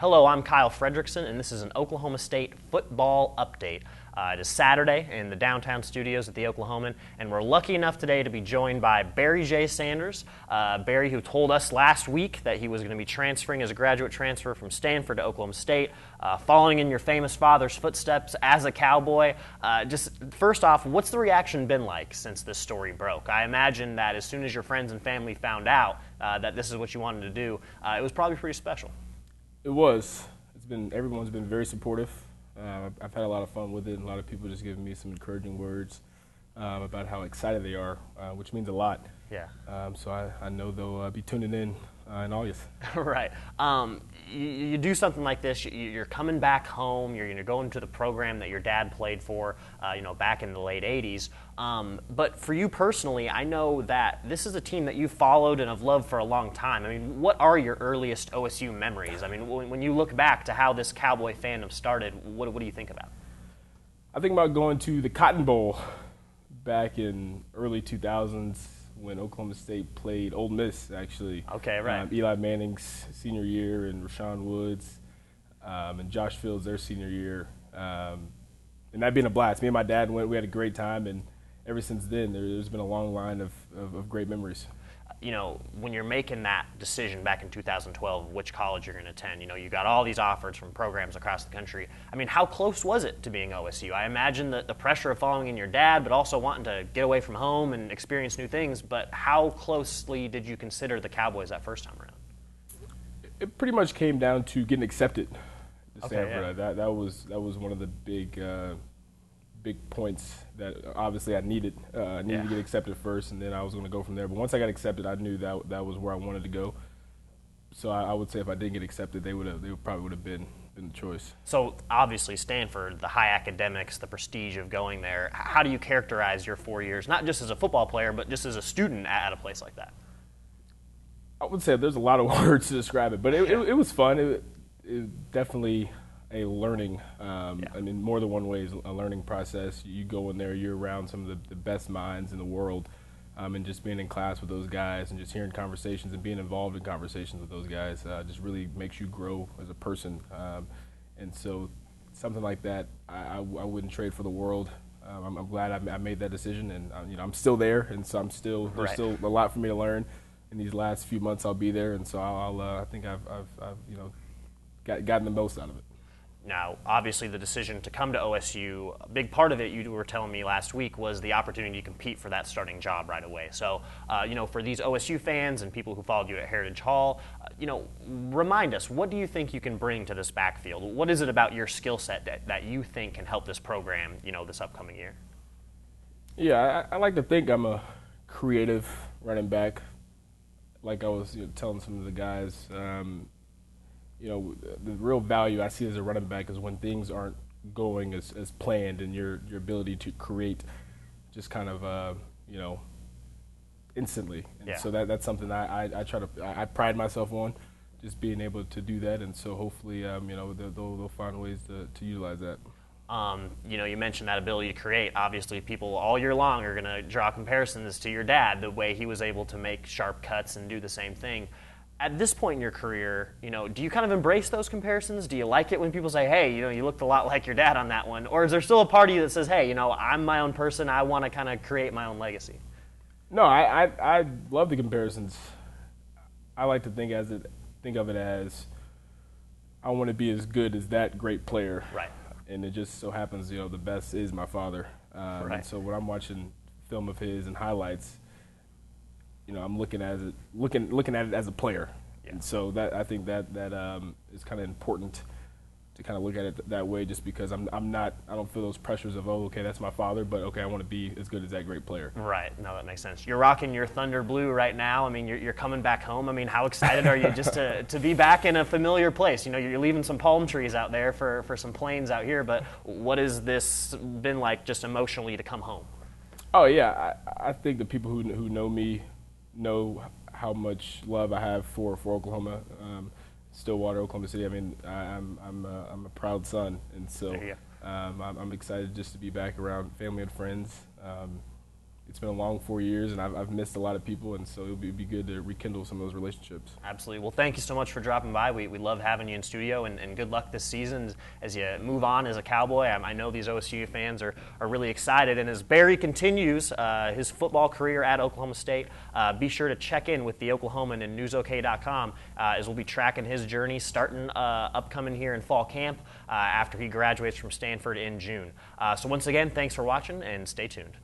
Hello, I'm Kyle Fredrickson, and this is an Oklahoma State football update. It is Saturday in the downtown studios at the Oklahoman, and we're lucky enough today to be joined by Barry J. Sanders. Barry, who told us last week that he was going to be transferring as a graduate transfer from Stanford to Oklahoma State, following in your famous father's footsteps as a Cowboy. Just first off, what's the reaction been like since this story broke? I imagine that as soon as your friends and family found out that this is what you wanted to do, it was probably pretty special. It was. Everyone's been very supportive. I've had a lot of fun with it, and a lot of people just giving me some encouraging words about how excited they are, which means a lot. Yeah. So I know they'll be tuning in August. Right. You do something like this, you're coming back home, you're going to the program that your dad played for, back in the late 80s. But for you personally, I know that this is a team that you followed and have loved for a long time. I mean, what are your earliest OSU memories? I mean, when you look back to how this Cowboy fandom started, what do you think about? I think about going to the Cotton Bowl back in early 2000s. When Oklahoma State played Ole Miss, actually. Okay, right. Eli Manning's senior year and Rashawn Woods and Josh Fields their senior year. And that being a blast. Me and my dad went. We had a great time, and ever since then, there's been a long line of great memories. When you're making that decision back in 2012, which college you're going to attend, you got all these offers from programs across the country. I mean, how close was it to being OSU? I imagine the pressure of following in your dad, but also wanting to get away from home and experience new things. But how closely did you consider the Cowboys that first time around? It pretty much came down to getting accepted to Okay, Stanford. yeah. That was one of the big points that obviously I needed. I needed to get accepted first, and then I was going to go from there. But once I got accepted, I knew that was where I wanted to go. So I would say if I didn't get accepted, they probably would have been the choice. So obviously Stanford, the high academics, the prestige of going there. How do you characterize your 4 years, not just as a football player, but just as a student at a place like that? I would say there's a lot of words to describe it, but it was fun. It definitely a learning, I mean, more than one way is a learning process. You go in there, you're around some of the best minds in the world, and just being in class with those guys and just hearing conversations and being involved in conversations with those guys just really makes you grow as a person. And so something like that, I wouldn't trade for the world. I'm glad I made that decision, and I'm still there, and so there's still a lot for me to learn. In these last few months, I'll be there, and so I think I've gotten the most out of it. Now, obviously, the decision to come to OSU, a big part of it, you were telling me last week, was the opportunity to compete for that starting job right away. So, for these OSU fans and people who followed you at Heritage Hall, remind us, what do you think you can bring to this backfield? What is it about your skill set that you think can help this program, this upcoming year? Yeah, I like to think I'm a creative running back. Like I was telling some of the guys, the real value I see as a running back is when things aren't going as planned, and your ability to create just kind of instantly. And so that's something I pride myself on, just being able to do that. And so hopefully they'll find ways to utilize that. You mentioned that ability to create. Obviously, people all year long are going to draw comparisons to your dad, the way he was able to make sharp cuts and do the same thing. At this point in your career, do you kind of embrace those comparisons? Do you like it when people say, hey, you looked a lot like your dad on that one? Or is there still a part of you that says, hey, I'm my own person, I want to kind of create my own legacy? No, I love the comparisons. I like to think of it as I want to be as good as that great player. Right. And it just so happens, the best is my father. Right. And so when I'm watching film of his and highlights, I'm looking at it as a player. Yeah. And so I think that is kind of important to kind of look at it that way, just because I don't feel those pressures of, okay, that's my father, but okay, I want to be as good as that great player. Right. No, that makes sense. You're rocking your Thunder Blue right now. I mean, you're coming back home. I mean, how excited are you just to be back in a familiar place? You're leaving some palm trees out there for some plains out here, but what has this been like just emotionally to come home? Oh yeah, I think the people who know me know how much love I have for Oklahoma, Stillwater, Oklahoma City. I mean, I'm a proud son, and so I'm excited just to be back around family and friends. it's been a long 4 years, and I've missed a lot of people, and so it'll be good to rekindle some of those relationships. Absolutely. Well, thank you so much for dropping by. We love having you in studio, and good luck this season as you move on as a Cowboy. I know these OSU fans are really excited, and as Barry continues his football career at Oklahoma State, be sure to check in with the Oklahoman and newsok.com as we'll be tracking his journey starting upcoming here in fall camp after he graduates from Stanford in June. So once again, thanks for watching, and stay tuned.